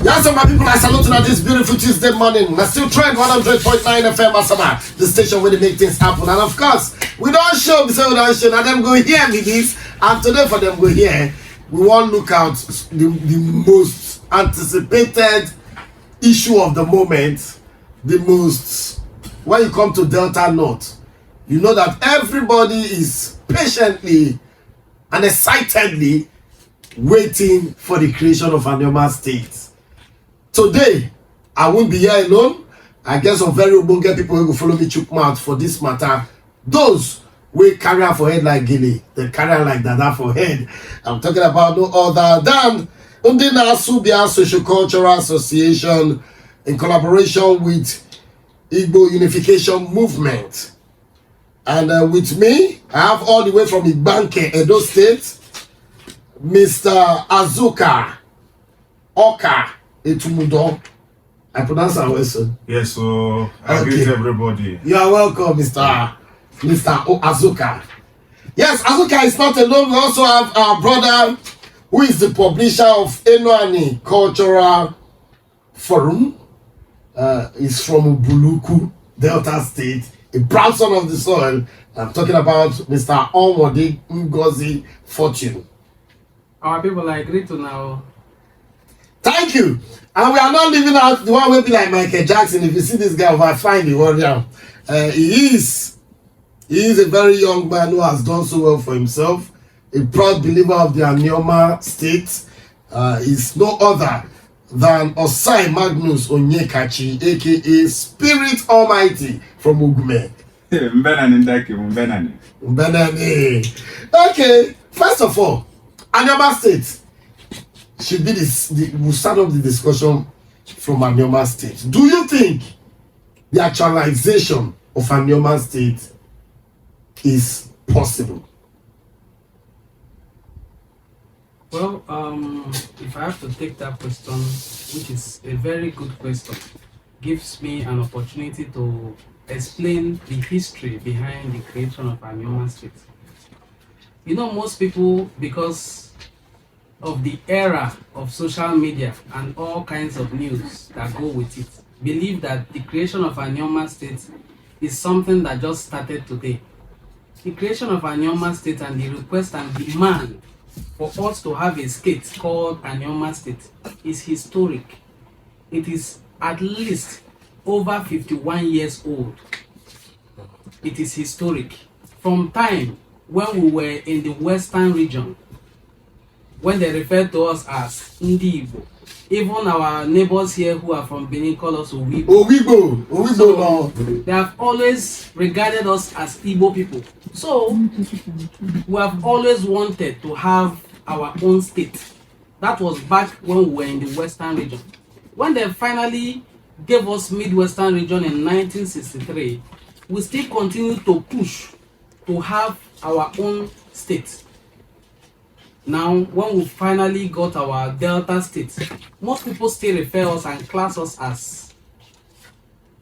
Yes, so my people, I salute you on this beautiful Tuesday morning. I still trend 100.9 FM Asaba, the station where they make things happen. And of course, we don't show, we don't show. Now them go here with this, and today for them go here, we want to look out the most anticipated issue of the moment, the most, when you come to Delta North, you know that everybody is patiently and excitedly waiting for the creation of Anioma State. Today, I won't be here alone. I guess some very obonge people who will follow me chook mouth for this matter. Those will carry her for head like Gilly, they carry her like Dada for head. I'm talking about no other than Undina Subia Socio-Cultural Association in collaboration with Igbo Unification Movement. And with me, I have all the way from Igbanke, Edo State, Mr. Azuka Oka Etumudo. I pronounce that well, sir. Yes, so I greet everybody. You are welcome, Mr. Azuka. Yes, Azuka is not alone. We also have our brother who is the publisher of Enoani Cultural Forum. He's from Ubuluku, Delta State, a proud son of the soil. I'm talking about Mr. Omodi Ngozi Fortune. Our people are great to now. Thank you. And we are not leaving out the one will be like Michael Jackson. If you see this guy, I find the warrior. He is a very young man who has done so well for himself. A proud believer of the Anioma State. Is no other than Osai Magnus Onyekachi, aka Spirit Almighty from Ugume. Okay, first of all, Anioma State should be we'll start off the discussion from Anioma State. Do you think the actualization of Anioma State is possible? Well, if I have to take that question, which is a very good question, gives me an opportunity to explain the history behind the creation of Anioma State. You know, most people, because of the era of social media and all kinds of news that go with it, believe that the creation of Anioma State is something that just started today. The creation of Anioma State and the request and demand for us to have a state called Anioma State is historic. It is at least over 51 years old. It is historic. From time when we were in the western region, when they refer to us as Ndi Igbo. Even our neighbors here who are from Benin call us Owibo. So they have always regarded us as Igbo people. So we have always wanted to have our own state. That was back when we were in the western region. When they finally gave us Midwestern region in 1963, we still continue to push to have our own state. Now, when we finally got our Delta State, most people still refer us and class us as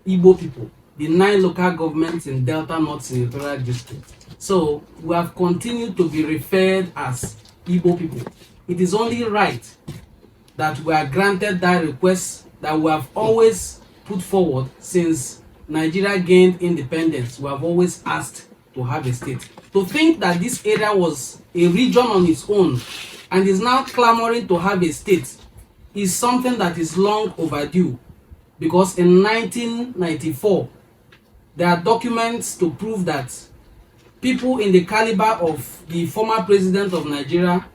Igbo people, the 9 local governments in Delta North Senatorial District. So, we have continued to be referred as Igbo people. It is only right that we are granted that request that we have always put forward since Nigeria gained independence. We have always asked to have a state. To think that this area was a region on its own and is now clamoring to have a state is something that is long overdue, because in 1994 there are documents to prove that people in the caliber of the former president of Nigeria,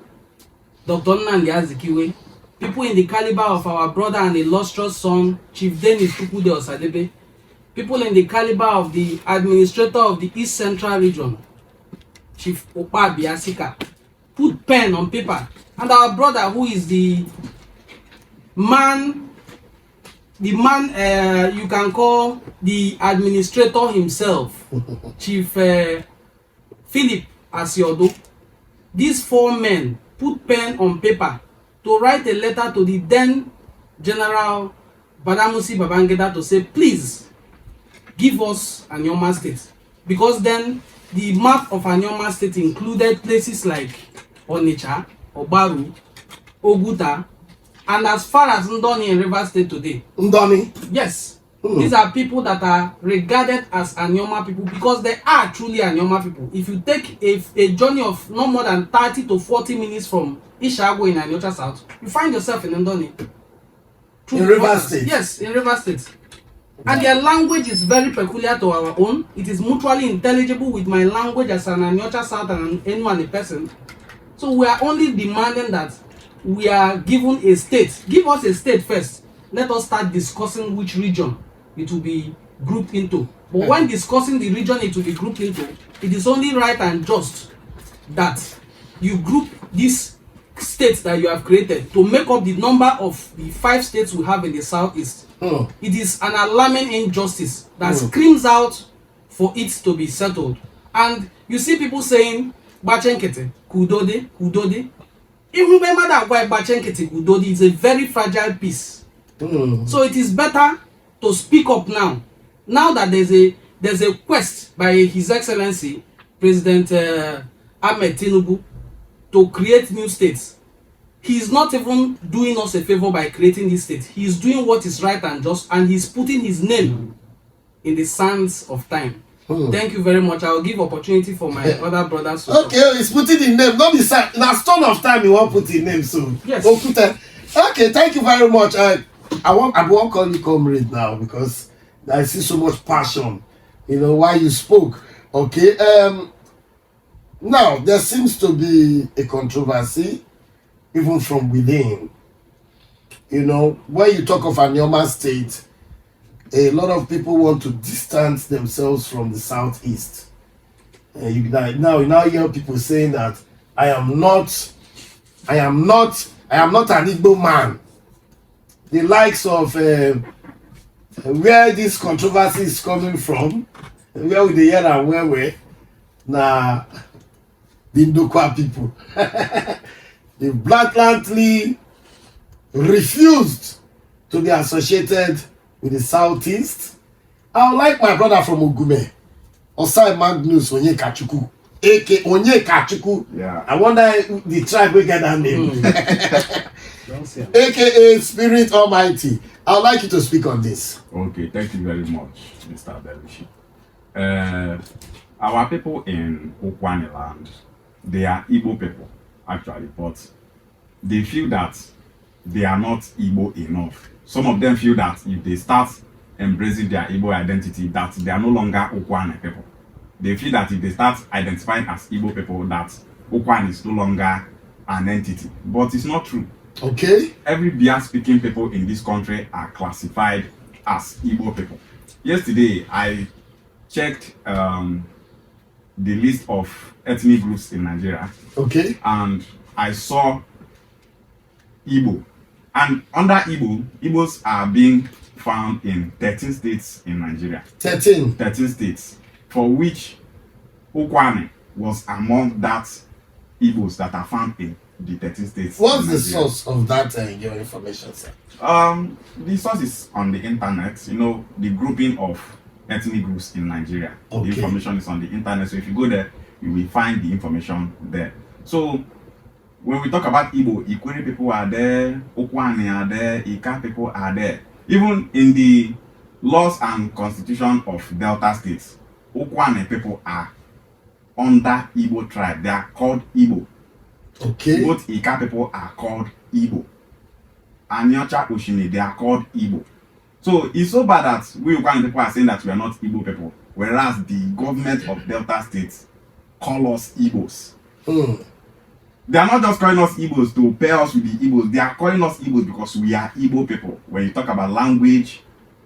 Dr. Nnamdi Azikiwe, people in the caliber of our brother and illustrious son, Chief Dennis Tukude Osadebe, people in the caliber of the administrator of the East Central Region, Chief Opa Biasika, put pen on paper, and our brother who is the man you can call the administrator himself, Chief Philip Asiodo. These 4 men put pen on paper to write a letter to the then General Badamusi Babangida to say, please give us Anioma State, because then the map of Anioma State included places like Onitsha, Obaru, Oguta, And as far as Ndoni in River State today, Ndoni? Yes. These are people that are regarded as Anioma people because they are truly Anioma people. If you take a journey of no more than 30 to 40 minutes from Ishago in Aniocha South, you find yourself in Ndoni. In River State? Yes, in River State. And their language is very peculiar to our own. It is mutually intelligible with my language as an Aniocha South and anyone a person. So we are only demanding that we are given a state. Give us a state first. Let us start discussing which region it will be grouped into. But when discussing the region it will be grouped into, it is only right and just that you group these states that you have created to make up the number of the 5 states we have in the southeast. It is an alarming injustice that screams out for it to be settled. And you see people saying, Bachenkete, Kudode, Kudode. Even when Bachenkete, Kudode is a very fragile piece. So it is better to speak up now. Now that there's a quest by His Excellency President Ahmed Tinubu to create new states. He's not even doing us a favor by creating this state. He's doing what is right and just, and he's putting his name in the sands of time. Thank you very much. I'll give opportunity for my other brothers. Okay, he's putting the name. Not the side. Now, stone of time, he won't put the name soon. Yes. Okay, thank you very much. I won't call you comrade now because I see so much passion, why you spoke. Okay. Now there seems to be a controversy, even from within. When you talk of Anioma State, a lot of people want to distance themselves from the southeast. You now hear people saying that I am not an Igbo man. The likes of where this controversy is coming from, where we the hear and where we na the Ndokwa people. They blatantly refused to be associated with the southeast. I would like my brother from Ogume, Osai Magnus Onyekachuku, aka Onyekachuku. Yeah. I wonder the tribe will get that name. AKA Spirit Almighty. I would like you to speak on this. Okay, thank you very much, Mr. Belushi. Our people in Okwane land, they are Igbo people, actually, but they feel that they are not Igbo enough. Some of them feel that if they start embracing their Igbo identity, that they are no longer Okwane people. They feel that if they start identifying as Igbo people, that Okwane is no longer an entity. But it's not true. Okay. Every Bia-speaking people in this country are classified as Igbo people. Yesterday, I checked the list of ethnic groups in Nigeria. Okay. And I saw Igbo. And under Igbo, Igbos are being found in 13 states in Nigeria. 13 states, for which Okwane was among that Igbos that are found in the 13 states. What's the source of that your information, sir? The source is on the internet. The grouping of ethnic groups in Nigeria. Okay. The information is on the internet. So if you go there, you will find the information there. So when we talk about Igbo, Ikwere people are there, Okwane are there, Ika people are there. Even in the laws and constitution of Delta states, Okwane people are under Igbo tribe. They are called Igbo. Okay. Both Ika people are called Igbo. Aniocha Oshine, they are called Igbo. So it's so bad that we Okwane people are saying that we are not Igbo people, whereas the government of Delta states call us Igbos. They are not just calling us Igbos to pair us with the Igbos. They are calling us Igbos because we are Igbo people. When you talk about language,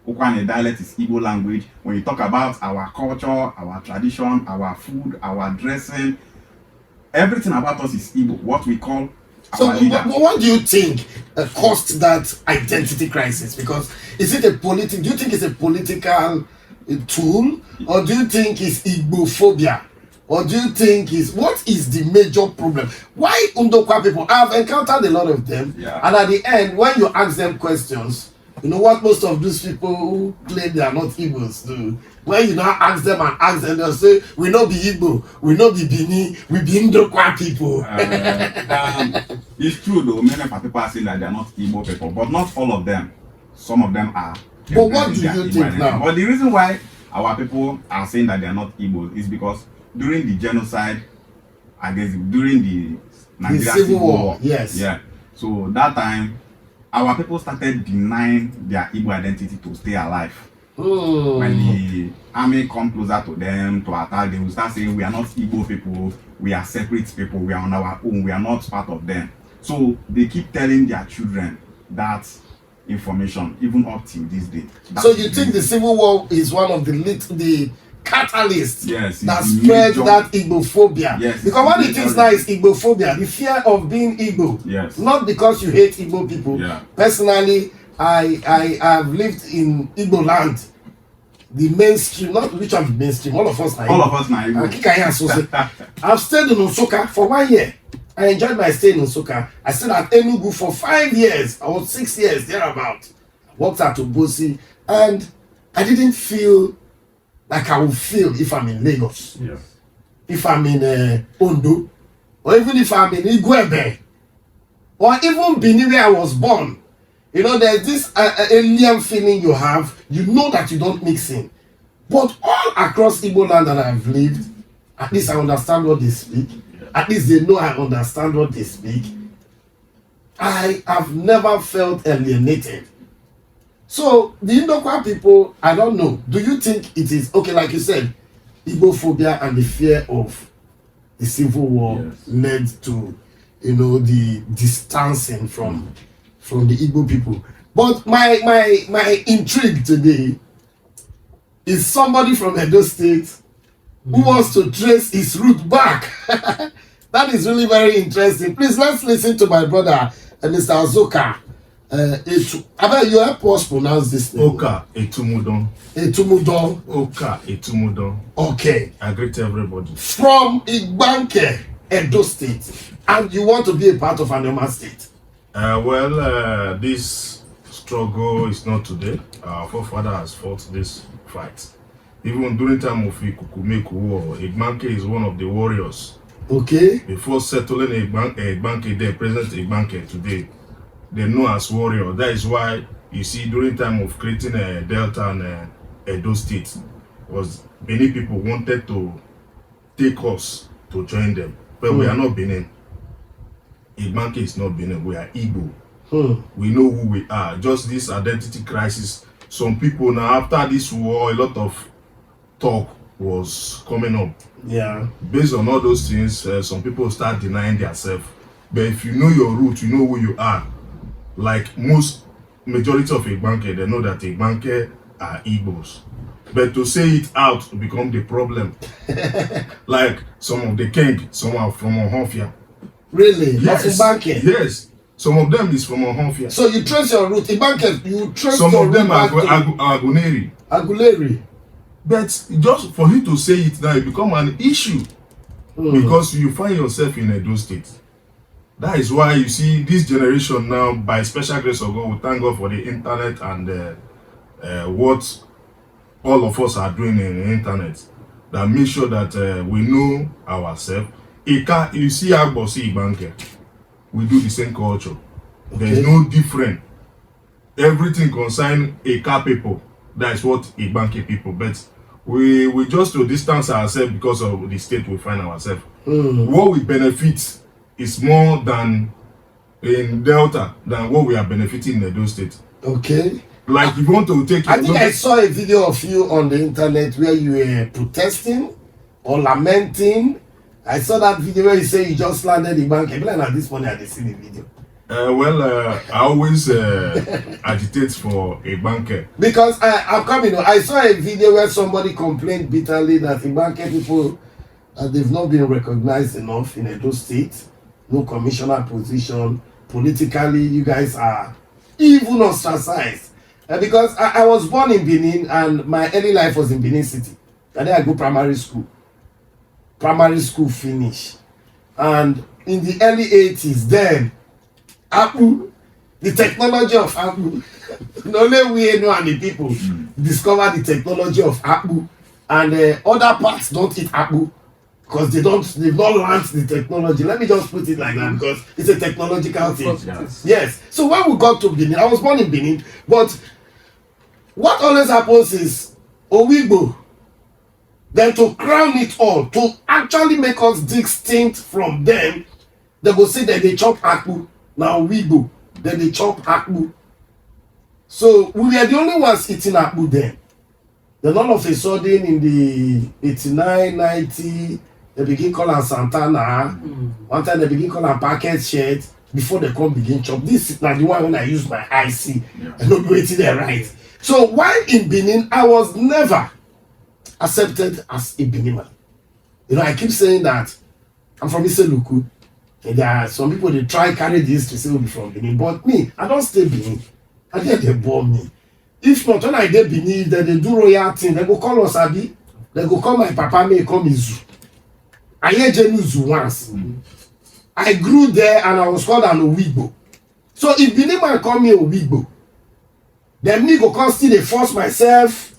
Okwane dialect is Igbo language. When you talk about our culture, our tradition, our food, our dressing, everything about us is Igbo. What we call our leader. What do you think caused that identity crisis? Because do you think it's a political tool, or do you think it's Igbophobia? Or do you think what is the major problem? Why Ndokwa people? I've encountered a lot of them, and at the end, when you ask them questions, You know what most of these people who claim they are not Igbos do? When you now ask them, they'll say, we no be Igbo, we no be Bini, we be Ndokwa people. It's true though, many of our people are saying that they are not Igbo people, but not all of them. Some of them are. But what do you think now? But the reason why our people are saying that they are not Igbo is because during the genocide, during the Nigerian Civil War, yes. Yeah. So that time, our people started denying their Igbo identity to stay alive. When the army come closer to them to attack, they will start saying, we are not Igbo people, we are separate people, we are on our own, we are not part of them. So they keep telling their children that information, even up till this day. So you think the Civil War is one of the catalyst that spread major, that Igbophobia? Yes, because what it is now is Igbophobia, the fear of being Igbo. Yes. Not because you hate Igbo people. Yeah. Personally, I have lived in Igbo land. The mainstream, not which one the mainstream, all of us are Igbo. I've stayed in Nsukka for 1 year. I enjoyed my stay in Nsukka. I stayed at Enugu for 5 years or 6 years, thereabout. I worked at Obosi, and I didn't feel like I would feel if I'm in Lagos. Yes. If I'm in Ondo, or even if I'm in Igwebe, or even Benin where I was born. You know, there's this alien feeling you have. You know that you don't mix in. But all across Igbo land that I've lived, at least I understand what they speak. At least they know I understand what they speak. I have never felt alienated. So the Ndokwa people, I don't know. Do you think it is okay? Like you said, Igbophobia and the fear of the Civil War led to, you know, the distancing from the Igbo people. But my intrigue today is somebody from Edo State who wants to trace his root back. That is really very interesting. Please, let's listen to my brother, Mr. Azoka. You help us pronounce this name. Oka Etumudon. Etumudon. Oka Etumudon. Okay. I greet everybody. From Igbanke, Edo State. And you want to be a part of Anioma State? This struggle is not today. Our forefather has fought this fight. Even during time of Ikukumeku War, Igbanke is one of the warriors. Okay. Before settling Igbanke, the President Igbanke today, they know as warrior. That is why you see during time of creating a Delta and Edo State, was Benin people wanted to take us to join them, but we are not Benin. Igbanke is not Benin. We are Igbo. We know who we are. Just this identity crisis. Some people now, after this war, a lot of talk was coming up. Yeah. Based on all those things, some people start denying themselves. But if you know your root, you know who you are. Like majority of Igbanke, they know that Igbanke are Igbos. But to say it out become the problem. Like some of the king, some are from Ohonfia. Really? Yes. Igbanke? Yes. Some of them is from Ohonfia. So you trace your root. Igbanke, you trace some your of them root are Aguneri. Aguleri. But just for you to say it now, it become an issue. Because you find yourself in Edo State. That is why you see this generation now, by special grace of God, we thank God for the internet and what all of us are doing in the internet. That make sure that we know ourselves. You see Agbosi Igbanke, we do the same culture. Okay. There is no different. Everything concern Eka people. That is what Igbanke people. But we just to distance ourselves because of the state we find ourselves. What we benefit is more than in Delta than what we are benefiting in Edo State. Okay. Like you want to take. I think I saw a video of you on the internet where you were protesting or lamenting. I saw that video where you say you just landed in bank. Like at this morning I did see the video. I always agitate for a banker. Because I'm coming. I saw a video where somebody complained bitterly that the banker people they've not been recognized enough in Edo State. No commissioner position. Politically, you guys are even ostracized. Because I was born in Benin and my early life was in Benin City. And then I go primary school. Primary school finish. And in the early 80s, then, Apu, The technology of Akpu. The only way know and the people discover the technology of Akpu, and other parts don't eat Akpu because they've not learned the technology. Let me just put it like that because it's a technological thing. Yes. So when we got to Benin, I was born in Benin, but what always happens is Owigbo, then to crown it all, to actually make us distinct from them, they go say that they chop Akpu. Now Owigbo, then they chop Akpu. So we were the only ones eating Akpu then. Then all of a sudden in the 89, 90, they begin calling Santana. One time they begin calling packet shirt before they come begin chop. This is not the one when I use my eye see. I don't do it there right. So while in Benin, I was never accepted as a Benin. You know, I keep saying that I'm from Iseluku. And there are some people they try carry this to say we'll be from Benin. But me, I don't stay Benin. I think they born me. If not, when I get Benin, then they do royal thing. They go call us Abi. They go call my papa, may come Izu. I hear Jenuzu once. I grew there and I was called an Owigbo. So if Benin man call me Owigbo, then me go come still they force myself.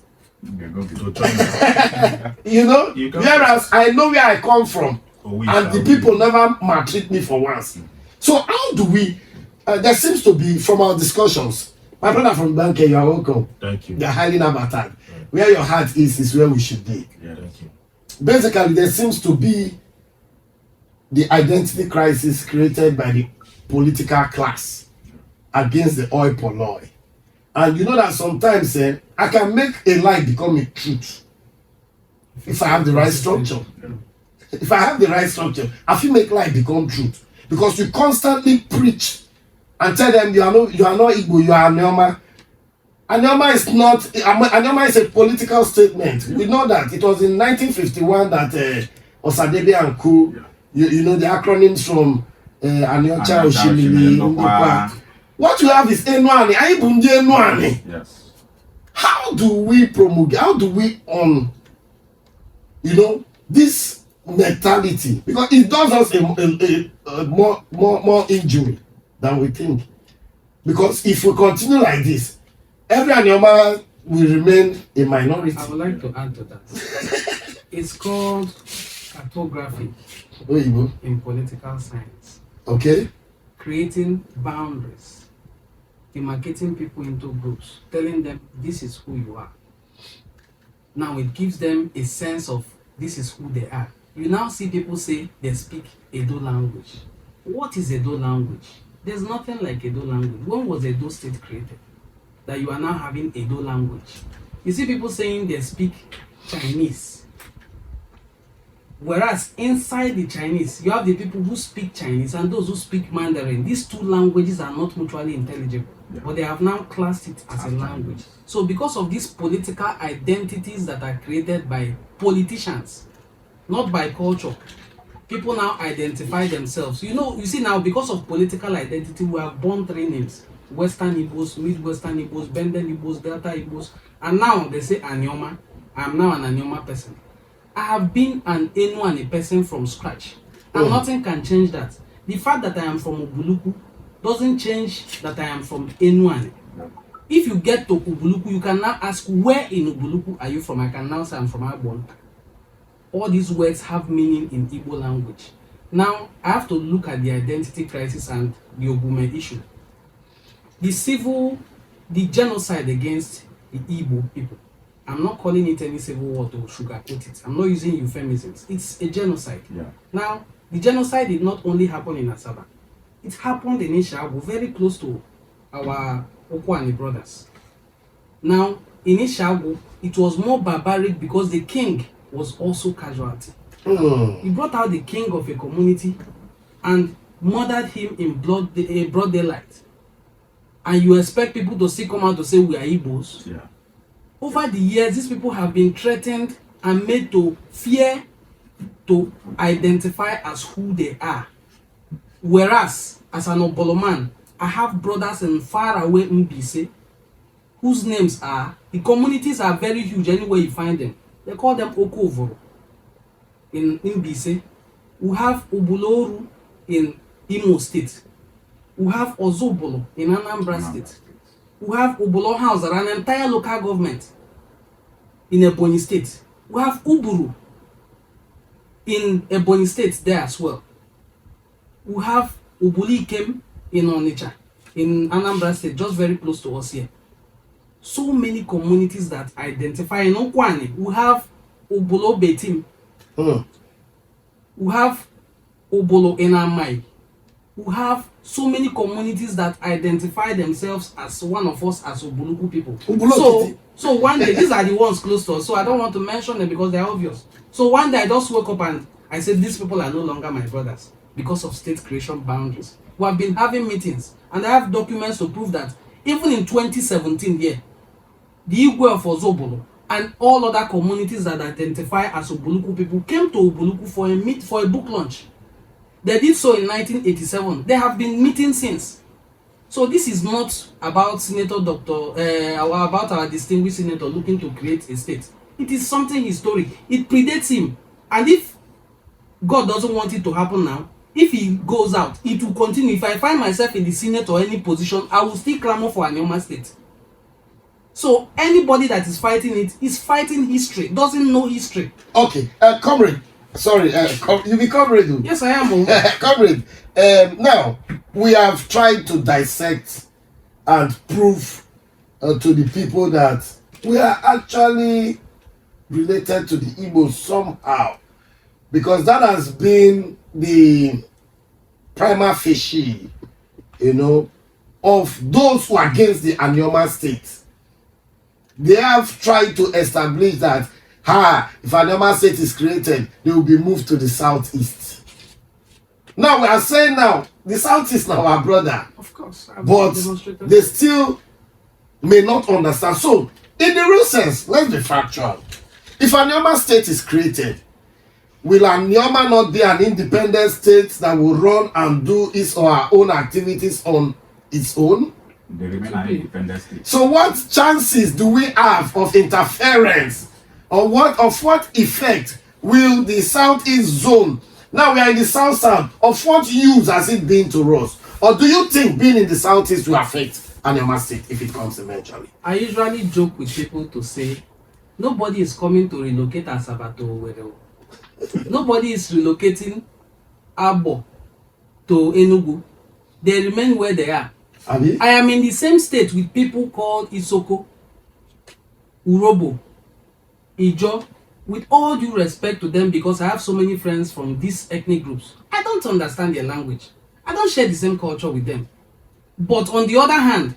You know, whereas I know where I come from, and the people never maltreat me for once. So how do we? There seems to be from our discussions. My brother from Banke, you are welcome. Thank you. They're highly nabated. Where your heart is where we should be. Yeah, thank you. Basically, there seems to be the identity crisis created by the political class against the oil polloi. And you know that sometimes I can make a lie become a truth if I have the right structure. If I have the right structure, I feel make lie become truth. Because you constantly preach and tell them you are not Igbo, you are Anioma. Anioma is not, Anioma is a political statement. We know that. It was in 1951 that Osadebe and Co, you know the acronyms from Aniocha, Oshimili, Ndokwa. What you have is Enuani, Aibunde Enuani. Yes. How do we promulgate, how do we this mentality? Because it does us a more injury than we think. Because if we continue like this, every Anioma will remain a minority. I would like to add to that. It's called cartography in political science. Okay. Creating boundaries, demarcating people into groups, telling them this is who you are. Now it gives them a sense of this is who they are. You now see people say they speak Edo language. What is Edo language? There's nothing like Edo language. When was Edo State created? That you are now having Edo language. You see people saying they speak Chinese. Whereas inside the Chinese, you have the people who speak Chinese and those who speak Mandarin. These two languages are not mutually intelligible, but they have now classed it as a language. So because of these political identities that are created by politicians, not by culture, people now identify themselves. You see now, because of political identity, we have born three names: Western Igbos, Midwestern Igbos, Benden Igbos, Delta Igbos, and now they say Anioma. I'm now an Anioma person. I have been an Enuani person from scratch, and nothing can change that. The fact that I am from Ubuluku doesn't change that I am from Enuani. If you get to Ubuluku, you can now ask, where in Ubuluku are you from? I can now say I'm from Agbon. All these words have meaning in Igbo language. Now, I have to look at the identity crisis and the Ogume issue. The genocide against the Igbo people. I'm not calling it any civil war to sugarcoat it. I'm not using euphemisms. It's a genocide. Yeah. Now, the genocide did not only happen in Asaba. It happened in Ishagu, very close to our Okwani brothers. Now, in Ishagu, it was more barbaric because the king was also casualty. He brought out the king of a community and murdered him in broad daylight. And you expect people to still come out to say we are Igbos? Yeah. Over the years, these people have been threatened and made to fear to identify as who they are. Whereas, as an Oboloman, I have brothers in faraway Mbise, whose names are, the communities are very huge anywhere you find them. They call them Okovoro in Mbise. We have Ubuloru in Imo State. We have Ozobolo in Anambra State. We have Ubolo House, an entire local government in Ebonyi State. We have Uburu in Ebonyi State there as well. We have Ubulikem in Onitsha, in Anambra State, just very close to us here. So many communities that identify in Okwani. We have Ubolo Betim. We have Ubolo in Amai. We have so many communities that identify themselves as one of us as Ubuluku people. So one day, these are the ones close to us, so I don't want to mention them because they're obvious. So one day I just woke up and I said, these people are no longer my brothers because of state creation boundaries. We have been having meetings and I have documents to prove that even in 2017 here, the Igwe of Ozobolo and all other communities that identify as Ubuluku people came to Ubuluku for a book launch. They did so in 1987. They have been meeting since. So this is not about about our distinguished senator looking to create a state. It is something historic. It predates him. And if God doesn't want it to happen now, if he goes out, it will continue. If I find myself in the Senate or any position, I will still clamor for Anioma State. So anybody that is fighting it is fighting history, doesn't know history. Okay, comrade. Sorry, you be comrade. Yes, I am. Comrade. Now, we have tried to dissect and prove to the people that we are actually related to the Igbos somehow. Because that has been the prima facie, of those who are against the Anioma State. They have tried to establish that if Anioma State is created, they will be moved to the southeast. Now we are saying the southeast now our brother. Of course. But they still may not understand. So, in the real sense, let's be factual. If Anioma State is created, will Anioma not be an independent state that will run and do its or her own activities on its own? They remain an independent state. So what chances do we have of interference? Or of what effect will the southeast zone, now we are in the south, of what use has it been to us? Or do you think being in the southeast will affect Anioma State if it comes eventually? I usually joke with people to say, nobody is coming to relocate Asaba to Owerri. Nobody is relocating Abo to Enugu. They remain where they are. I am in the same state with people called Isoko, Urobo, Ijo, with all due respect to them because I have so many friends from these ethnic groups. I don't understand their language. I don't share the same culture with them. But on the other hand,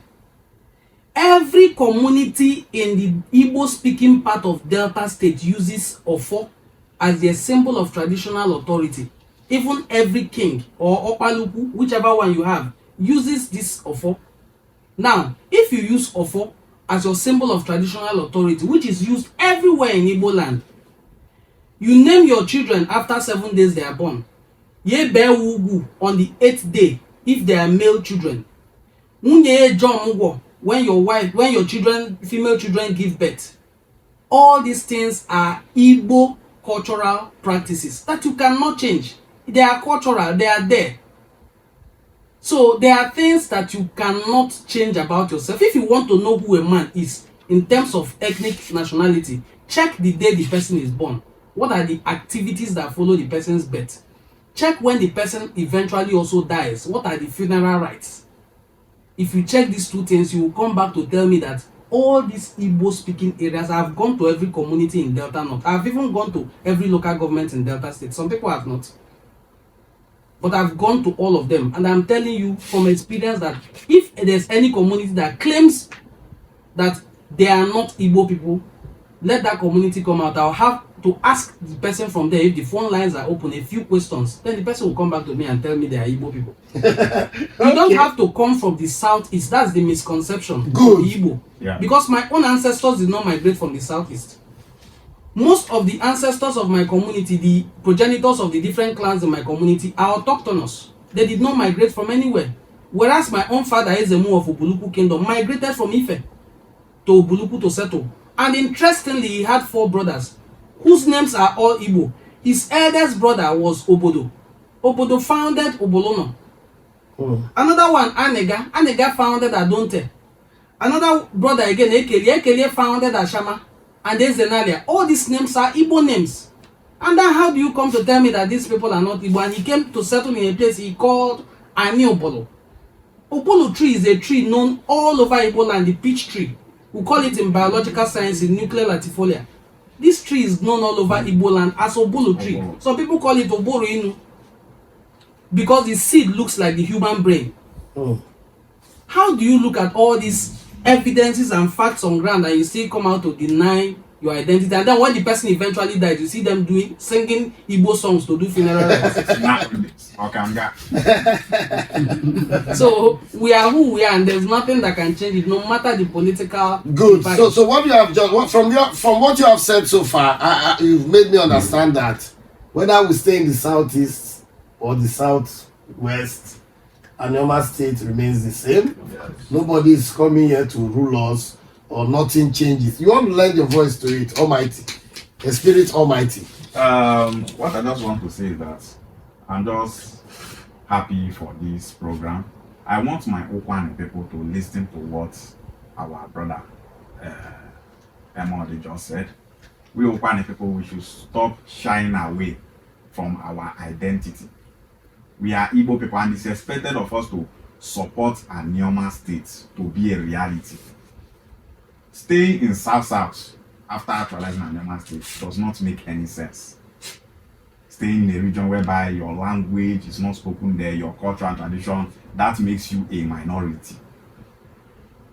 every community in the Igbo-speaking part of Delta State uses Ofo as their symbol of traditional authority. Even every king or Opaluku, whichever one you have, uses this Ofo. Now, if you use Ofo as your symbol of traditional authority, which is used everywhere in Igbo land, you name your children after 7 days they are born. Ye be wugu on the 8th day if they are male children. Unye jom when your female children give birth. All these things are Igbo cultural practices that you cannot change. They are cultural, they are there. So there are things that you cannot change about yourself. If you want to know who a man is in terms of ethnic nationality, check the day the person is born. What are the activities that follow the person's birth? Check when the person eventually also dies. What are the funeral rites? If you check these two things, you will come back to tell me that all these Igbo speaking areas, I've gone to every community in Delta North. I've even gone to every local government in Delta State. Some people have not. But I've gone to all of them. And I'm telling you from experience that if there's any community that claims that they are not Igbo people, let that community come out. I'll have to ask the person from there, if the phone lines are open, a few questions. Then the person will come back to me and tell me they are Igbo people. You don't have to come from the southeast. That's the misconception. Good. Of the Igbo. Yeah. Because my own ancestors did not migrate from the southeast. Most of the ancestors of my community, the progenitors of the different clans in my community, are autochthonous. They did not migrate from anywhere. Whereas my own father, Ezemu of Ubuluku Kingdom, migrated from Ife to Ubuluku to settle. And interestingly, he had 4 brothers, whose names are all Igbo. His eldest brother was Obodo. Obodo founded Obolono. Another one, Anega founded Adonte. Another brother again, Ekele founded Ashama. And then Zenalia. All these names are Igbo names. And then how do you come to tell me that these people are not Igbo? And he came to settle in a place he called Aniobolo. Obolo tree is a tree known all over Igbo land, the peach tree. We call it in biological science in nuclear latifolia. This tree is known all over Igbo land as Obolo tree. Some people call it Oboro Inu because the seed looks like the human brain. How do you look at all these evidences and facts on ground and you still come out to deny your identity? And then when the person eventually dies, you see them singing Igbo songs to do funeral rites. So we are who we are, and there's nothing that can change it, no matter the political. Good. So what you have just from what you have said so far, you've made me understand that whether we stay in the southeast or the southwest, Anioma State remains the same. Nobody is coming here to rule us, or nothing changes. You want to lend your voice to it, Almighty, the Spirit Almighty. What I just want to say is that I'm just happy for this program. I want my Okwane people to listen to what our brother Emode just said. We Okwane people, we should stop shying away from our identity. We are Igbo people, and it's expected of us to support Anioma State to be a reality. Staying in South after actualizing Anioma State does not make any sense. Staying in a region whereby your language is not spoken there, your culture and tradition, that makes you a minority.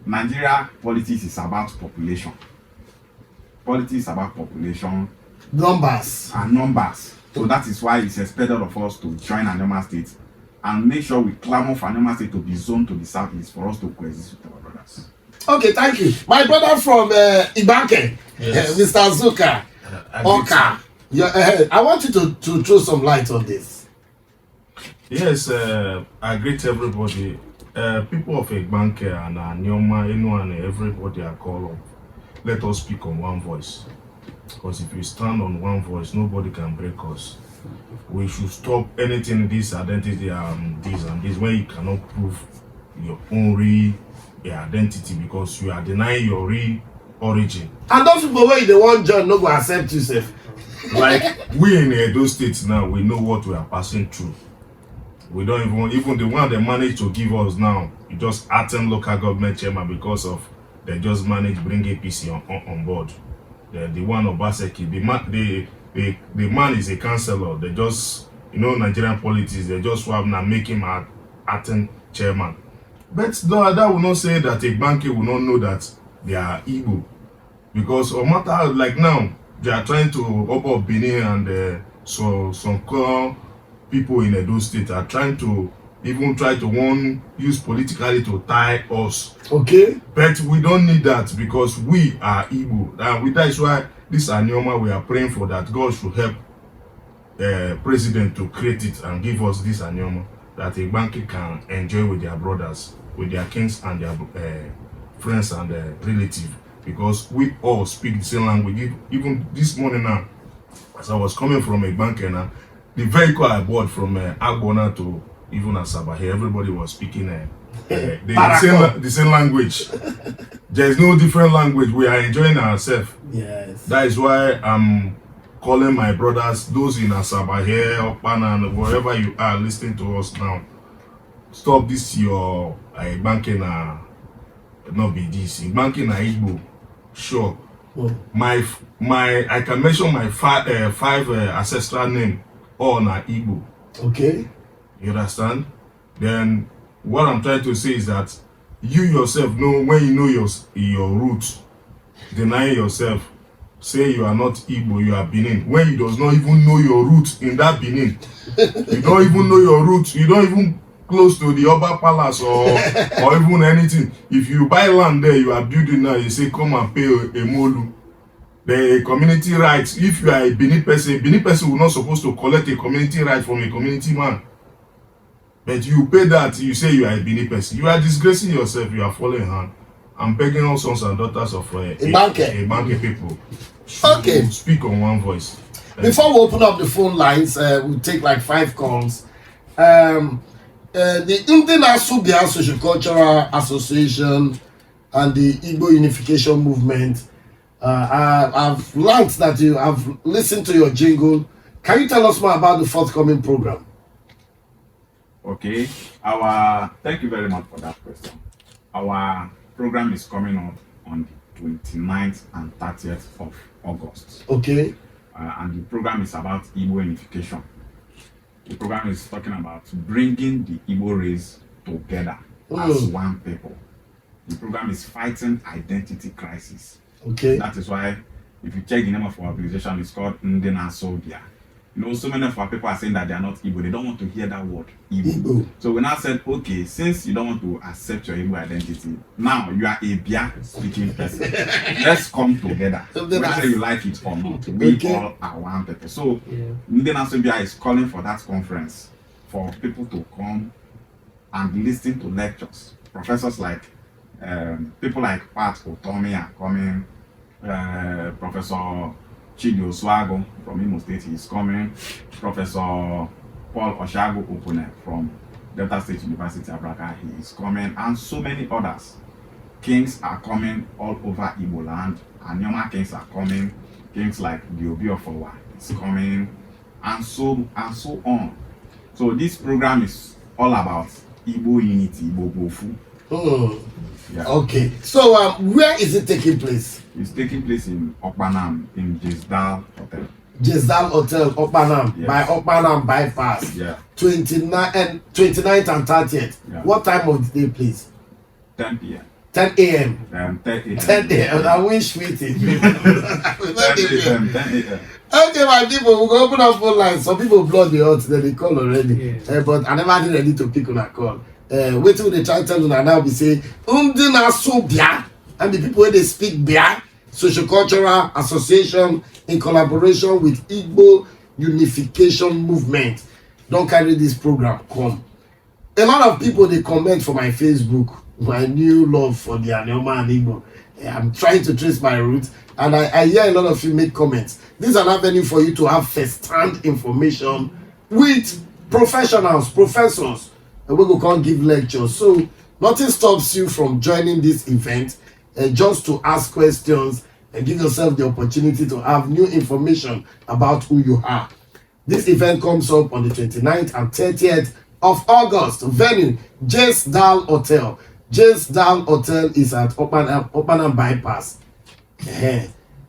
Nigeria politics is about population. Politics is about population. Numbers. And numbers. So that is why it's expected of us to join Anioma State and make sure we clamor for Anioma State to be zoned to the southeast for us to coexist with our brothers. Okay, thank you. My brother from Ibanke, Yes. Mr. Zuka, Oka. I want you to throw some light on this. Yes, I greet everybody. People of Ibanke and Anioma, anyone, everybody I call up. Let us speak on one voice. Because if we stand on one voice, nobody can break us. We should stop anything, this identity, this and this, when you cannot prove your own real identity because you are denying your real origin. And those people where they want join, no go accept yourself. Like we in Edo State now, we know what we are passing through. We don't even the one they managed to give us now, you just attend local government chairman because of they just managed bring APC on board. The one of Baseki, the man is a councillor. They just, Nigerian politics, they just swap now make him acting chairman. But that will not say that a banker will not know that they are Igbo. Because no matter like now, they are trying to open up Benin and some core people in Edo State are trying to even try to use politically to tie us. Okay. But we don't need that because we are Igbo. And that is why this Anioma, we are praying for that God should help president to create it and give us this Anioma that a banker can enjoy with their brothers, with their kings and their friends and relatives. Because we all speak the same language. Even this morning now, as I was coming from a banker now, the vehicle I bought from Agbona to even Asaba here, everybody was speaking the same language. There is no different language. We are enjoying ourselves. Yes. That is why I'm calling my brothers, those in Asaba here, Okpana, and wherever you are listening to us now. Stop this your banking not be this. Banking Igbo. Sure. I can mention my five ancestral name all na Igbo. Okay. You understand? Then what I'm trying to say is that you yourself know when you know your roots, deny yourself, say you are not Igbo, you are Benin. When you does not even know your roots in that Benin, you don't even know your roots, you don't even close to the Oba Palace or even anything. If you buy land there, you are building now, you say come and pay a molu. The community rights, if you are a Benin person will not supposed to collect a community right from a community man. But you pay that, you say you are a Benin person. You are disgracing yourself, you are falling hand. I'm begging all sons and daughters of a banker people. Okay. Speak on one voice. Before we open up the phone lines, we'll take like 5 calls. the International Social-Cultural Association and the Igbo Unification Movement. I've learned that you have listened to your jingle. Can you tell us more about the forthcoming program? Okay, thank you very much for that question. Our program is coming up on the 29th and 30th of August. Okay. And the program is about Igbo Unification. The program is talking about bringing the Igbo race together as one people. The program is fighting identity crisis. Okay. That is why, if you check the name of our organization, it's called Anioma State. You know, so many of our people are saying that they are not Igbo. They don't want to hear that word, Igbo. So we now said, okay, since you don't want to accept your Igbo identity, now you are a Bia speaking person. Let's come together. Whether you like it or not, we all are one people. So Anioma State is calling for that conference for people to come and listen to lectures. Professors like people like Pat Otomi are coming, Professor Chidi Oswago from Imo State is coming, Professor Paul Oshago Opone from Delta State University Abraka, he is coming, and so many others. Kings are coming all over Igbo land, Anioma kings are coming, kings like the Obi of Owa is coming, and so on. So this program is all about Igbo unity, Igbo Bofu. Yeah. Okay. So where is it taking place? It's taking place in Okpanam, in Jesdal Hotel. Jesdal Hotel, Okpanam, Yes. by Okpanam bypass. Yeah. 29th and 30th. Yeah. What time of the day, please? 10 p.m. 10 a.m. 10 a.m. 10 a.m. I wish meeting. 10 a.m. 10 a.m. Okay, my people, we go open up phone lines. Some people block the hot, then they call already. Yeah. But I never been ready to pick on a call. Wait till they try to tell you now be say, so Bia, and the people where they speak Bia, Social Cultural Association in collaboration with Igbo Unification Movement. Don't carry this program, come. A lot of people they comment for my Facebook, my new love for the Anioma and Igbo. I'm trying to trace my roots, and I hear a lot of you make comments. This is an avenue for you to have first-hand information with professionals, professors, and we go come give lectures. So nothing stops you from joining this event, just to ask questions and give yourself the opportunity to have new information about who you are. This event comes up on the 29th and 30th of August. Venue, Jesdal Hotel. Jesdal Hotel is at Okpanam bypass.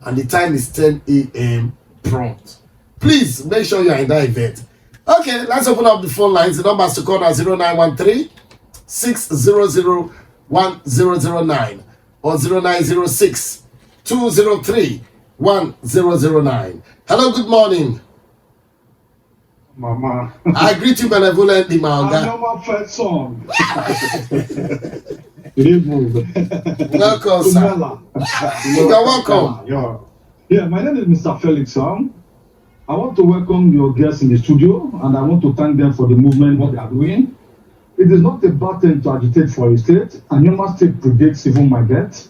And the time is 10 a.m. prompt. Please make sure you are in that event. Okay, let's open up the phone lines. The numbers to call are 0913 600 1009 or 0906 203 1009. Hello, good morning. Mama. I greet you benevolently, my I know my first song. Welcome, sir. You are welcome. Yeah, my name is Mr. Felix. I want to welcome your guests in the studio, and I want to thank them for the movement, what they are doing. It is not a button to agitate for a state. Anioma State predates even my death.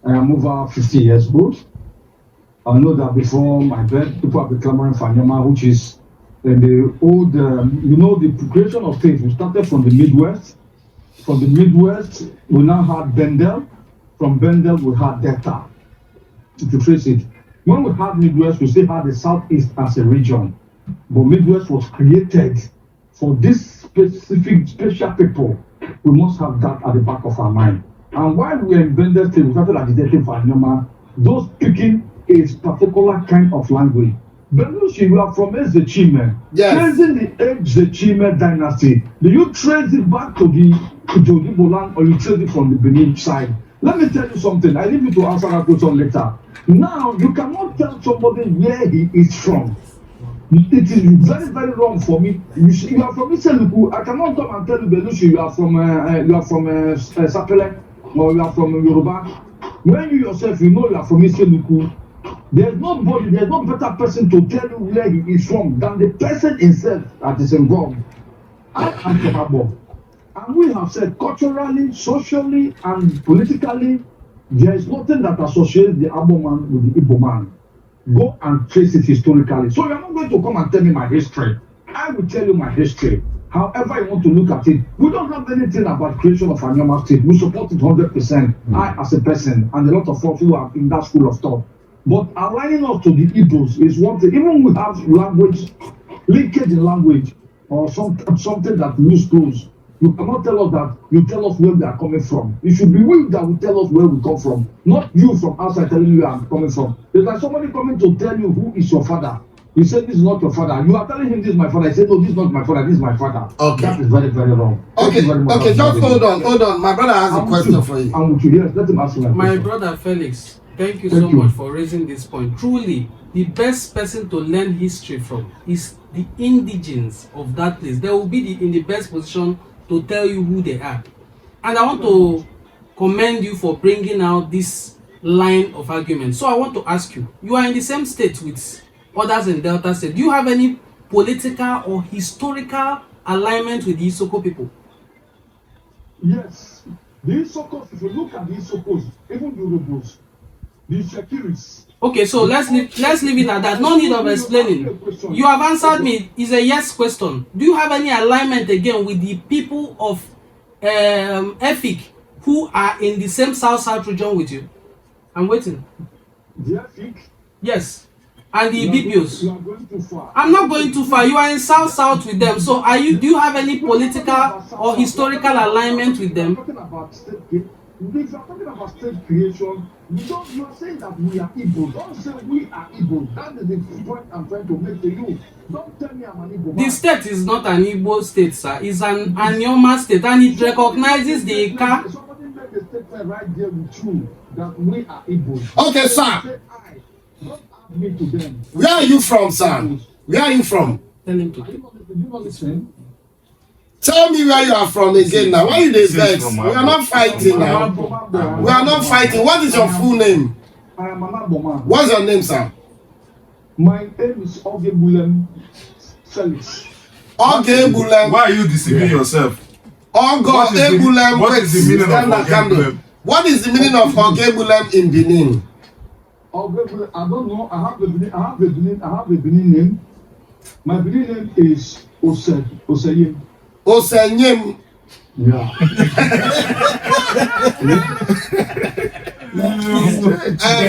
I am over 50 years old. I know that before my birth, people have been clamoring for Anioma, which is the old, the creation of states. We started from the Midwest. From the Midwest, we now had Bendel. From Bendel, we had Delta. If you trace it, when we had Midwest, we still had the Southeast as a region. But Midwest was created for this special people. We must have that at the back of our mind. And while we were in Bendel State, we started agitating for Anioma, those speaking a particular kind of language. Belushi, you are from Ezechime. Yes. Tracing the Ezechime dynasty. Do you trace it back to the Igbo land, or you trace it from the Benin side? Let me tell you something. I leave you to answer that question later. Now, you cannot tell somebody where he is from. It is very, very wrong for me. You are from Iseluku. I cannot come and tell you, Belushi, you are from Sapele, or you are from Yoruba. When you yourself, you know you are from Iseluku. There's no better person to tell you where he is from than the person himself that is involved. I am from Abo. And we have said culturally, socially, and politically, there is nothing that associates the Abo man with the Igbo man. Go and trace it historically. So you're not going to come and tell me my history. I will tell you my history. However you want to look at it, we don't have anything about creation of Anioma State. We support it 100%. I, as a person, and a lot of folks who are in that school of thought. But aligning us to the Igbos is one thing. Even we have language, linkage in language, or something that lose close. You cannot tell us that. You tell us where we are coming from. It should be we that will tell us where we come from, not you from outside telling you where I'm coming from. It's like somebody coming to tell you who is your father. He said this is not your father. You are telling him this is my father. He said no, this is not my father. This is my father. Okay. That is very, very wrong. Okay, okay, just hold on. My brother has a question for you. I'm with you. Yes, let him ask you. My brother Felix, thank you so much for raising this point. Truly, the best person to learn history from is the indigenes of that place. They will be in the best position to tell you who they are. And I want to commend you for bringing out this line of argument. So I want to ask you, you are in the same state with others in Delta State. Do you have any political or historical alignment with the Isoko people? Yes. The Isokos, if you look at the Isokos, even the Urubos, the Shekiris. Okay, so let's leave it at that. No need of explaining. You have answered me. It's a yes question. Do you have any alignment again with the people of Efik who are in the same South region with you? I'm waiting. The Efik? Yes. And the Ibibios. You are going too far. I'm not going too far. You are in South with them. So do you have any political or historical alignment with them? If you are talking about state creation, you are saying that we are Igbo. Don't say we are Igbo. That is the point I'm trying to make to you. Don't tell me I'm an Igbo. The state is not an Igbo state, sir. It's an Anioma State, and it recognizes the Ika. Somebody made a statement right there with you that we are Igbo. Okay, sir. Don't add me to them. Where are you from, sir? Where are you from? Tell him to. Do you not listen? Tell me where you are from again now. Why you dey vex? We are not fighting now. We are not fighting. What is your full name? I am an Aboma. What's your name, sir? My name is Ogebulem Felix. Ogebulem. Why are you deceiving yourself? Ogebulem. What is the meaning of Ogebulem? What is the meaning of Ogebulem in Benin? Ogebulem, I don't know. I have a Benin name. My Benin name is Oseyim. Osenyem. Yeah.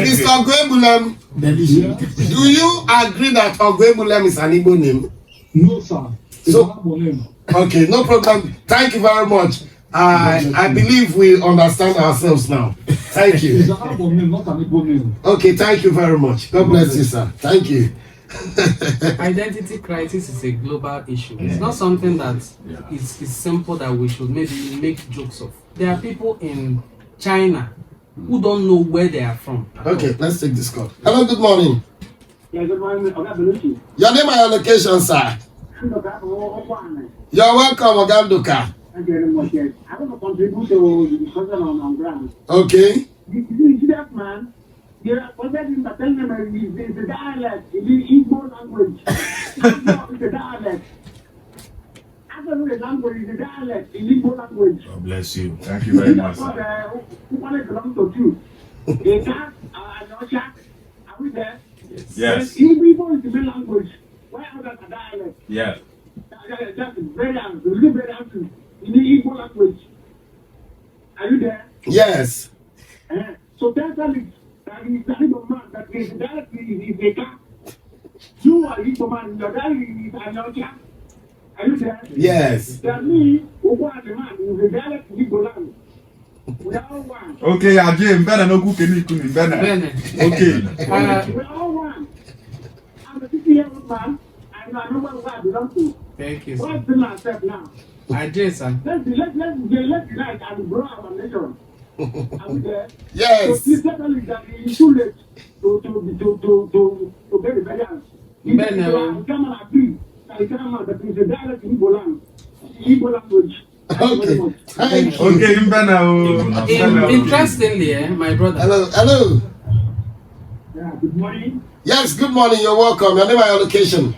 Mr. Ogebulem, do you agree that Ogebulem is an Igbo name? No, sir. It's an Igbo name. Okay, no problem. Thank you very much. I believe we understand ourselves now. Thank you. It's an Igbo name, not an Igbo name. Okay, thank you very much. God bless you, sir. Thank you. Identity crisis is a global issue. It's not something that is simple that we should maybe make jokes of. There are people in China who don't know where they are from. Okay, let's take this call. Hello, good morning. Yeah, good morning. Oga. Your name and your location, sir. You're welcome, Ogandoka. Thank you very much. Yes. I want to contribute to the discussion on ground. Okay. You see that man? You're forgetting that telling him it's a dialect, it's the Igbo language. It's a dialect. Actually, the language is a dialect, in Igbo language. God bless you. Thank you very much, sir. Who want to belong to you? A cat, an Osha, are we there? Yes. Igbo is the main language. Why others are dialect? Yes. That's very answer. Really very answer. In the Igbo language. Are you there? Yes. So tell me that is the Igbo man that is directly is a cat. You are Igbo man, your daddy is an Osha. Are you there? Yes. That me, who are the man, is a direct Igbo land. We are all one. Okay, again, better no cook any kuni, better. Okay. We are all one. I'm a 50-year-old man, and I know where I belong to. Thank you, What's sir. the last step now? I did, sir. Let's unite and grow our nation. Are we there? Yes. So please tell me that it's too late to get the variance. Bene. Come and agree that it's a direct Igbo land, Igbo language. Okay. Thank you. Okay, better. Interestingly, my brother. Hello. Yeah, good morning. Yes, good morning. You're welcome. Your name and your location.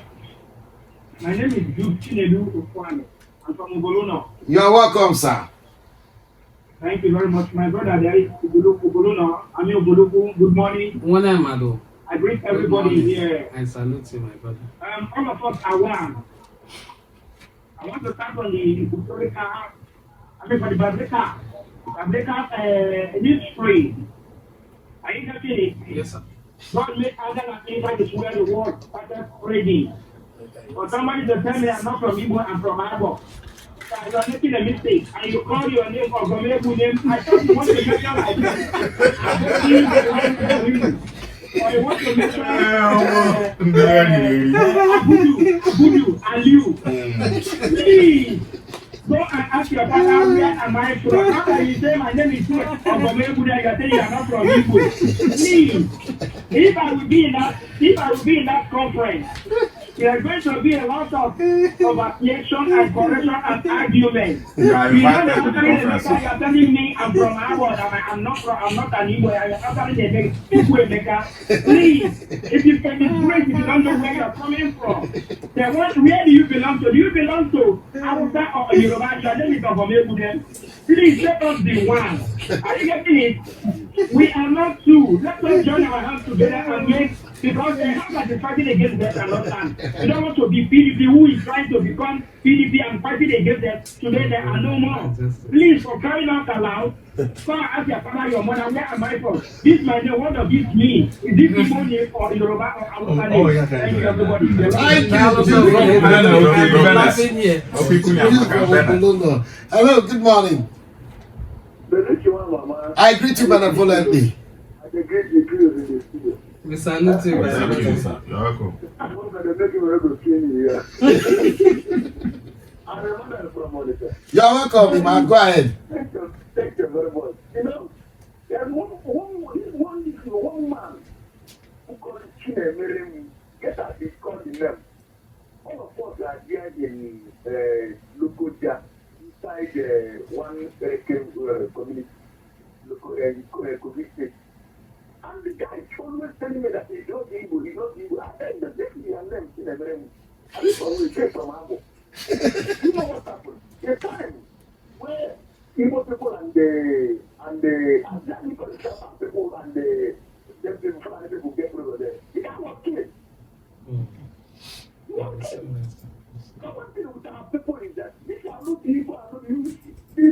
My name is Duke Chinedu Okwane. I'm from Ugolono. You're welcome, sir. Thank you very much, my brother. There is Ugolono. I'm Ugoloku. Good morning. One Amado. I greet everybody here. I salute you, my brother. All of us are one. I want to start on the historical, for the biblical history. Are you getting it? Yes, sir. God made Adam and Eve, that is where the world started spreading. For somebody to tell me I'm not from Igbo, I'm from Abo. You are making a mistake, and you call your name or Gomebu name. I thought you want to mention like that. Or you want to mention Abudu, and you. Please. Go and ask your father, where am I from? After you say my name is Ogomebu, you are saying you are not from Igbo. Please, if I will be in that conference, there is going to be a lot of objection and correction and argument. You are invited to the conference. You are telling me I'm from Abo, I'm not an Igbo. You are answering the Igbo. Please, if you can disgrace, if you don't know where you are coming from, then where do you belong to? Do you belong to Hausa or Yoruba? Your name is Ogomebu then. Please let us be one. Are you getting it? We are not two. Let us join our hands together and make, because they have that is fighting against them and not stand. We don't want to be PDP who is trying to become PDP and fighting against them. Today there are no more. Please, for crying out aloud, go and ask your father, your mother, where am I from? This my name, what does this mean? Is this Igbo name or Yoruba or Hausa name? Thank you, everybody. Hello, good morning. I greet you benevolently. We salute you, Thank you, brother. sir. You're welcome. You're welcome, man. Go ahead. Thank you very much. You know, there's one man who called Chinemere, get at his called in them. All of us are here in Lokoja, inside one community, COVID state. And the guy is always telling me that he's not Igbo, he's not Igbo. I said, the thing and them, Chinemere, I just always say from Abo. You know what happened? A time where Igbo people and the people and the Fulani people get over there, the guy was killed. The one thing with our people is that these are not people, are not you. They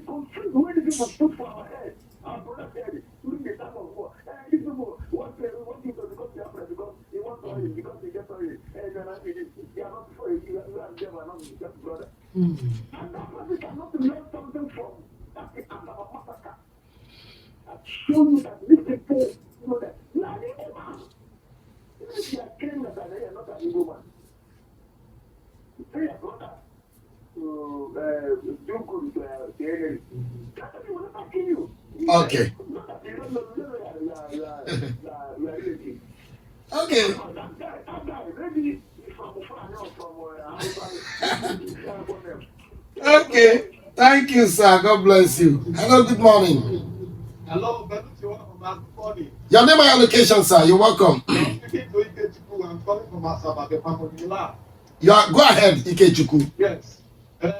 confuse where the people put for our head. Our brother said during the time of war, these people want to because they are because they want to because they get sorry. They are not for you and them are not just brother. And that person cannot learn something from that our massacre. That show you that these people, you know that you are an Igbo man. Even if you are claiming that they are not an Igbo man. You tell your brother to do good to the enemy. That person will not kill you. Okay. Not that you don't know you are relative. Okay. That guy, maybe from Okay. Thank you, sir. God bless you. Hello, good morning. Hello, good morning. Your name and your location, sir. You're welcome. I'm speaking to Ikechukwu. I'm calling from Asaba, the Pamodila. Go ahead, Ikechukwu. Yes. I'm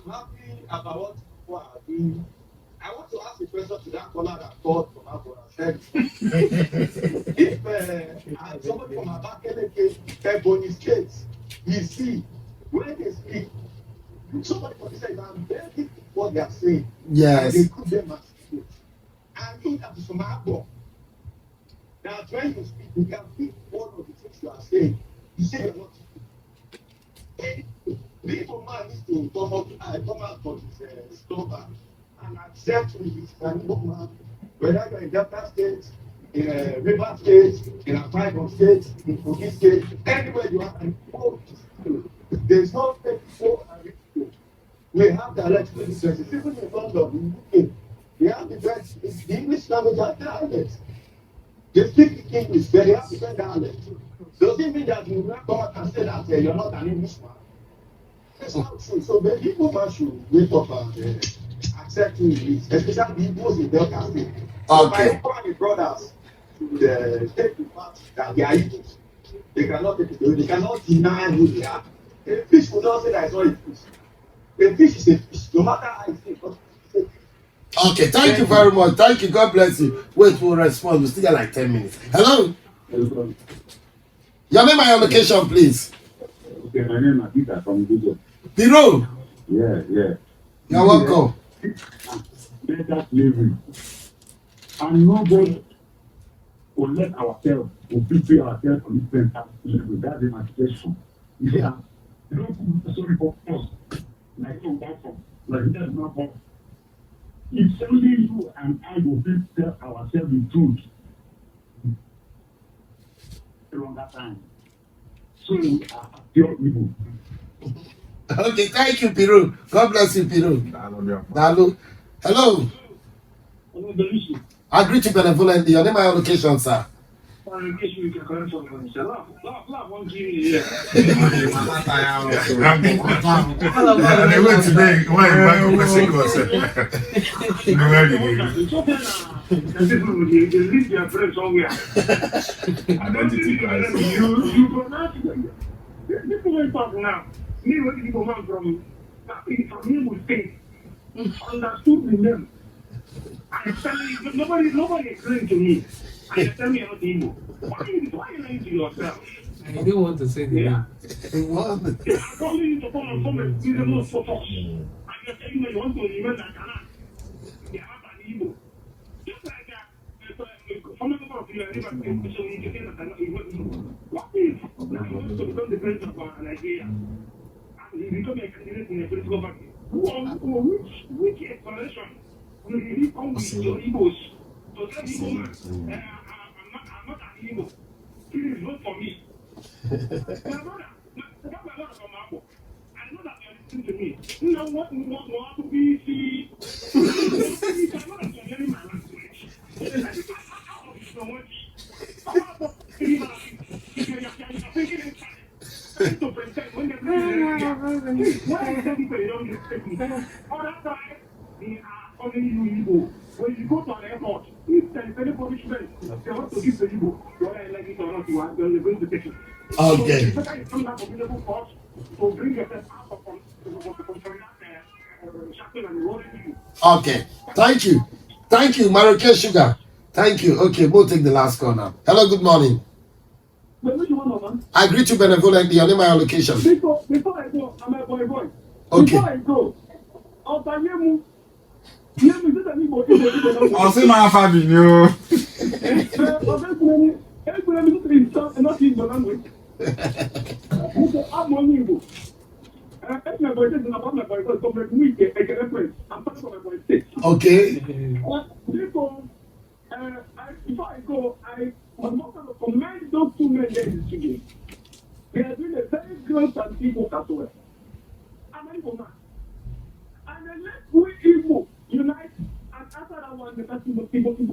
happy about what people are doing. I want to ask a question to that caller that called from Abora. If somebody from Abakaleke, Ebony State, you see, when they speak, somebody from the side, I'm very what they are saying. Yes. They put them as people. And you that is from Abo. That when you speak, you can pick one of the things you are saying. You say you're not. The Igbo man needs to come out from his stomach and accept who he is an Igbo man. Whether you're in Delta State, in River State, in Akwa Ibom State, in Kogi State, anywhere you are, and there's no fake people and rich people. We have direct differences. Even in London, in UK, they have different, the English language has dialects. They speak English, but they have different dialects. Does it mean that you will not come out and say that you're not an Englishman? It's not true. So the Igbo man should wake up and accept who he is, especially the Igbos in Delta State. Okay. So my brothers should take the fact that they are Igbos. They cannot take it away. They cannot deny who they are. A fish will not say that it's not a fish. A fish is a fish, no matter how it is. Okay, thank you very much. Thank you. God bless you. Wait, we'll respond. We still got like 10 minutes. Hello? Your name and your location, please. Okay, my name is Peter from Igbo. Piro, Yeah. you're welcome. Better slavery. And nobody will let ourselves, will betray ourselves on this mental slavery. That's emancipation. Yeah. Don't feel sorry for us. Like no battle. Like that's not us. It's only you and I will tell ourselves the truth. Around that time. So we are pure evil. Okay, thank you, Piro. God bless you, Piro. Dalu. Hello. Hello, Belushi. Agree to benevolently. Your name and your location, sir. In case you can correct something, say, laugh, won't give me here. And they went today. Why you back to second yourself? It's okay now. They leave their friends somewhere. Identity crisis. You pronounce it. People will talk now. Me, what people man from Igbo State understood the name. I tell you, nobody explained to me. I tell me I'm not Igbo. Why are you lying to yourself? I didn't want to say the name. What? I told you to come and be the most focused. I just tell you, you want to remember that Ghana. They are not an Igbo. Just like that, some of you are never going to show you that they are not Igbo. What if now you want to become the president of Nigeria? And you become a candidate in a political party? Which explanation will you really come with your Igbos? So tell Igbo man, I'm not an Igbo. Please vote for me. My brother, my brother from Abo. I know that you're listening to me. You know what to be see. You cannot hear my language. How is the word? To pretend when why is everybody don't respect me? Other side, they are calling you Igbo. When you go to an airport, if there is any punishment, they want to give the Igbo. Whether you like it or not, you are going to take it. Okay. So, it's not available for us to bring yourself out of shackle and rolling you. Okay. Thank you, Marrakesh Sugar. Thank you. Okay, we'll take the last call now. Hello, good morning. But which one of them? I greet you benevolently. Your name and your location. Before I go, I'm a boy. Okay. Before I go, I'll tell you. I'll say my family, you. Okay. Before I go, I want to commend those two men there today. They are doing a very great and Igbo as well. I'm an Igbo man. And then let's Igbo unite and after that one, the best people. And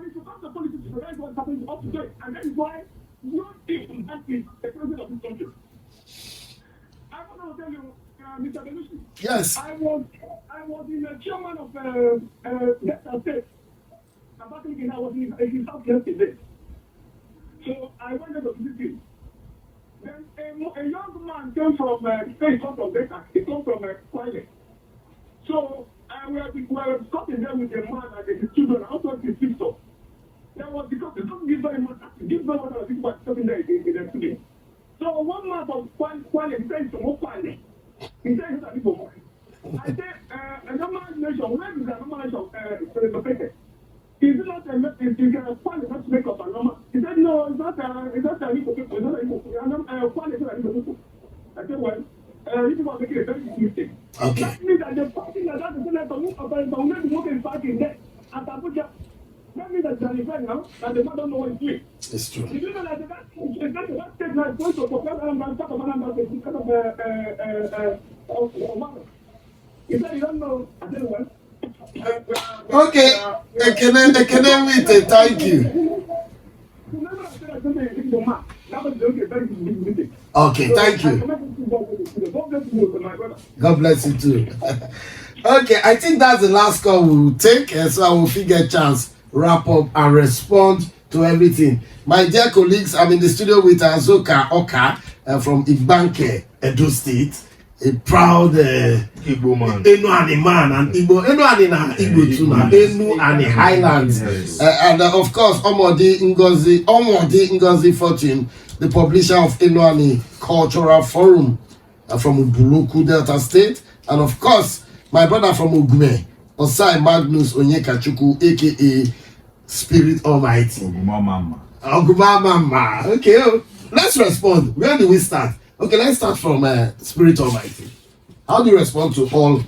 if you come to politics, you realize what's happening up today. And that is why you think that is the president of this country. I want to tell you, Mr. Belushi. Yes. I was in the chairman of Edo State. I was in South yesterday. So I went there to visit him. Then a young man came from State of Data. He came from Kwale. So we were discussing there with the man and the children, also the sister. That was because it doesn't give very much. Give very much of people talking there in the studio. So one man from Kwale, he said to Kwale. He said he's a people more. I said, a normal nation, where is the normal nation located? Is it not a Kwale not to make up a normal? He said, no, it's not a people. It's not a people. Kwale is not a people. I said, well, you people are making a very big mistake. Okay. That means that the party that has the Senate will not be working party there at Abuja. That means that they are different now, and the man don't know what he's doing. It's true. You know that that state now is going to prepare and talk about this kind of he said, you don't know. I said, well. Okay. Ekene Wite, thank you. Okay, thank you. God bless you too. Okay, I think that's the last call we will take, so I will figure a chance, wrap up and respond to everything. My dear colleagues, I'm in the studio with Azoka Oka from Igbanke, Edo State. A proud Igbo man. Enu Ani man and Igbo. Enu Ani na Igbo too na. Enu Ani Highlands. And of course, Omodi Ngozi Fortune the publisher of Inuani Cultural Forum from Ubuluku, Delta State, and of course, my brother from Ugume, Osai Magnus Onyekachuku, aka Spirit Almighty. Oguma Mama. Okay, let's respond. Where do we start? Okay, let's start from Spirit Almighty. How do you respond to all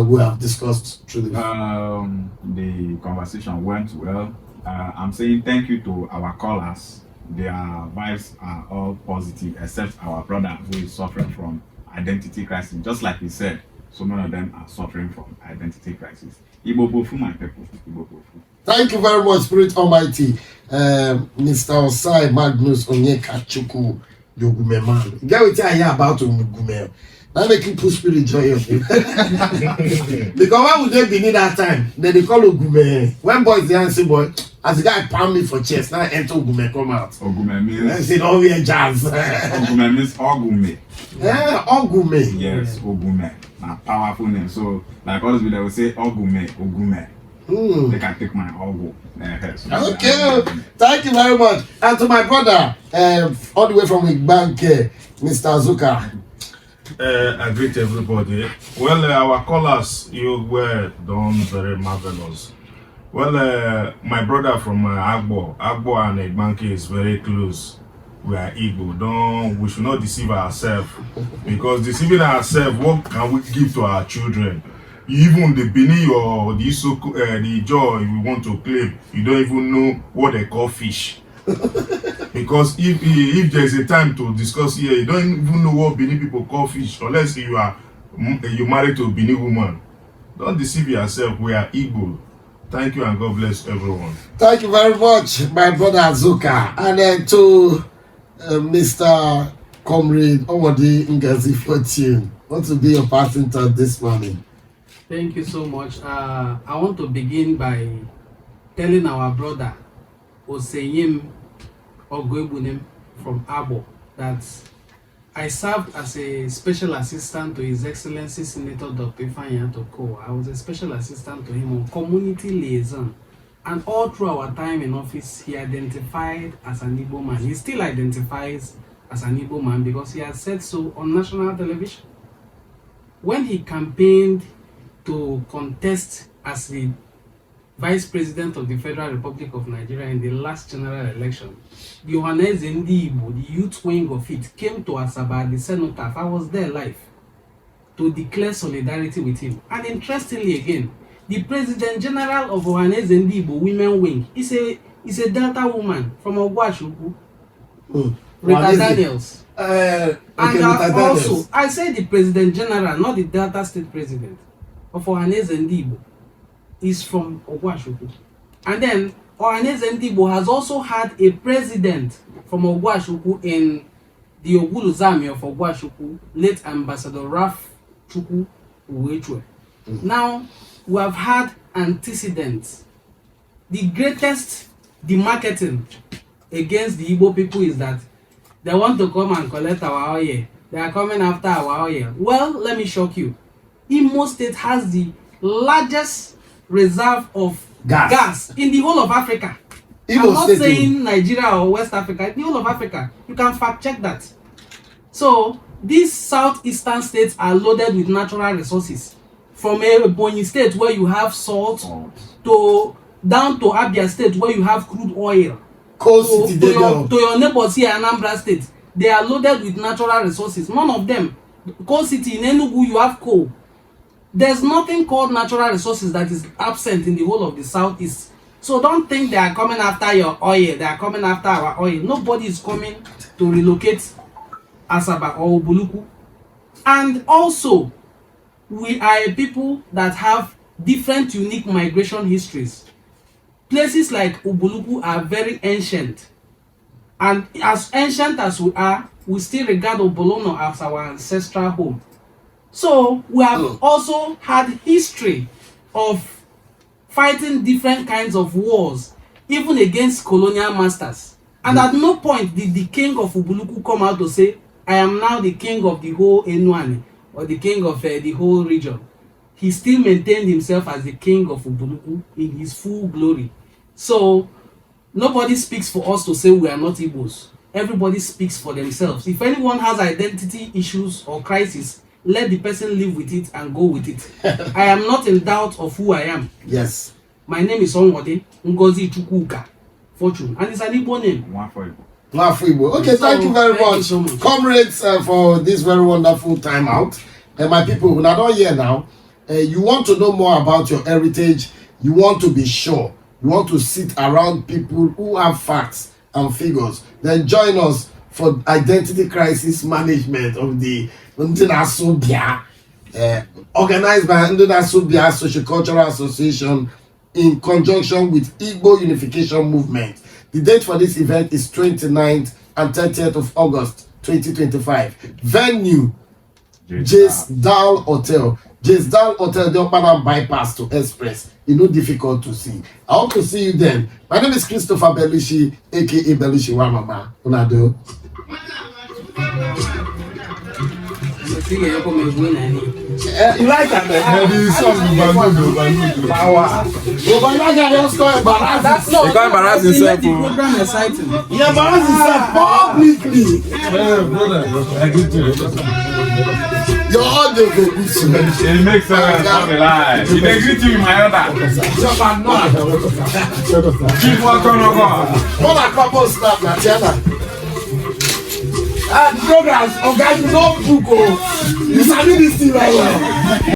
we have discussed through the conversation went well. I'm saying thank you to our callers. Their vibes are all positive, except our brother who is suffering from identity crisis. Just like he said, so many of them are suffering from identity crisis. Igbo Bofu, my people. Igbo Bofu. Thank you very much, Spirit Almighty. Mr. Osai Magnus Onyekachuku Yogume man. Get what I hear about Ugume. Now make you put spirit joy of you. Because why would they be need that time? Then they call Ugume. When boys the answer boy, as the guy pound me for chest, now enter Ugume come out. Ogume means. I said, oh yeah, jazz. Ogume means Ogume. Yeah, Ogume. Yes, Ogume. A powerful name. So, like always, they will say Ogume. They can take my Ogu. Okay, thank you very much. And to my brother, all the way from Igbanke, Mr. Azuka. I greet everybody. Well, our callers, you were done very marvelous. Well, my brother from Agbo and Igbanke is very close. We are Igbo. We should not deceive ourselves, because deceiving ourselves, what can we give to our children? Even the Bini or the joy we want to claim, you don't even know what they call fish. Because if there is a time to discuss here, you don't even know what Bini people call fish, unless you married to a Bini woman. Don't deceive yourself. We are Igbo. Thank you and God bless everyone. Thank you very much, my brother Azuka. And then to Mr. Comrade Owodi Ngazi Fortune. What will be your passing thought this morning? Thank you so much. I want to begin by telling our brother Oseyim Ogwebunem from Abo that I served as a special assistant to His Excellency Senator Dr. Ifeanyi Atoko. I was a special assistant to him on community liaison. And all through our time in office, he identified as an Igbo man. He still identifies as an Igbo man because he has said so on national television. When he campaigned to contest as the Vice President of the Federal Republic of Nigeria in the last general election, the Ohaneze Ndi Igbo, the youth wing of it, came to Asaba, the cenotaph. I was there live to declare solidarity with him. And interestingly again, the President General of Ohaneze Ndi Igbo Women Wing is a Delta woman from Ogwashuku, Rita Daniels. Okay, And also, I say the President General, not the Delta State President of Ohaneze Ndi Igbo, is from Ogwashuku. And then Ohaneze Ndi Igbo has also had a president from Ogwashuku in the Oguluzami of Ogwashuku, late Ambassador Raf Chukwu Uwechwe. Now, we have had antecedents. The greatest demarketing against the Igbo people is that they want to come and collect our oil. They are coming after our oil. Well, let me shock you. Imo State has the largest reserve of gas in the whole of Africa. I'm not saying Nigeria or West Africa, the whole of Africa. You can fact check that. So these southeastern states are loaded with natural resources. From Ebonyi State where you have salt to down to Abia State where you have crude oil. To your neighbors here, Anambra State, they are loaded with natural resources. None of them. Coal City in Enugu, you have coal. There's nothing called natural resources that is absent in the whole of the southeast. So don't think they are coming after your oil. They are coming after our oil. Nobody is coming to relocate Asaba or Ubuluku. And also, we are a people that have different unique migration histories. Places like Ubuluku are very ancient. And as ancient as we are, we still regard Obolono as our ancestral home. So we have also had history of fighting different kinds of wars, even against colonial masters. And at no point did the king of Ubuluku come out to say, I am now the king of the whole Enuani, or the king of the whole region. He still maintained himself as the king of Ubuluku in his full glory. So nobody speaks for us to say we are not Igbos. everybody speaks for themselves. If anyone has identity issues or crisis, let the person live with it and go with it. I am not in doubt of who I am. Yes. My name is Onwode Ngozi Chukwuka Fortune, and it's an Igbo name. Okay, thank you very much, so much. comrades, for this very wonderful time out. And my people who are not here now, you want to know more about your heritage, you want to be sure, you want to sit around people who have facts and figures, then join us for identity crisis management of the Asaba, organized by Asaba Sociocultural Association in conjunction with Igbo Unification Movement. The date for this event is 29th and 30th of August 2025. Venue, Jesdal Hotel. Jesdal Hotel, the Opanam bypass to Express. It's not difficult to see. I hope to see you then. My name is Christopher Belushi, aka Belushi Wamama. Unado. You like that, man? The song Power. No, He can't embarrass himself. The program exciting. He embarrassed himself publicly. brother, I get you. Your audio go good. It makes sense. Stop the lie. You dey greet you in my order. Keep walking on. One a couple snap na Tiana. And programs, okay, you don't book. You sabi this thing right well.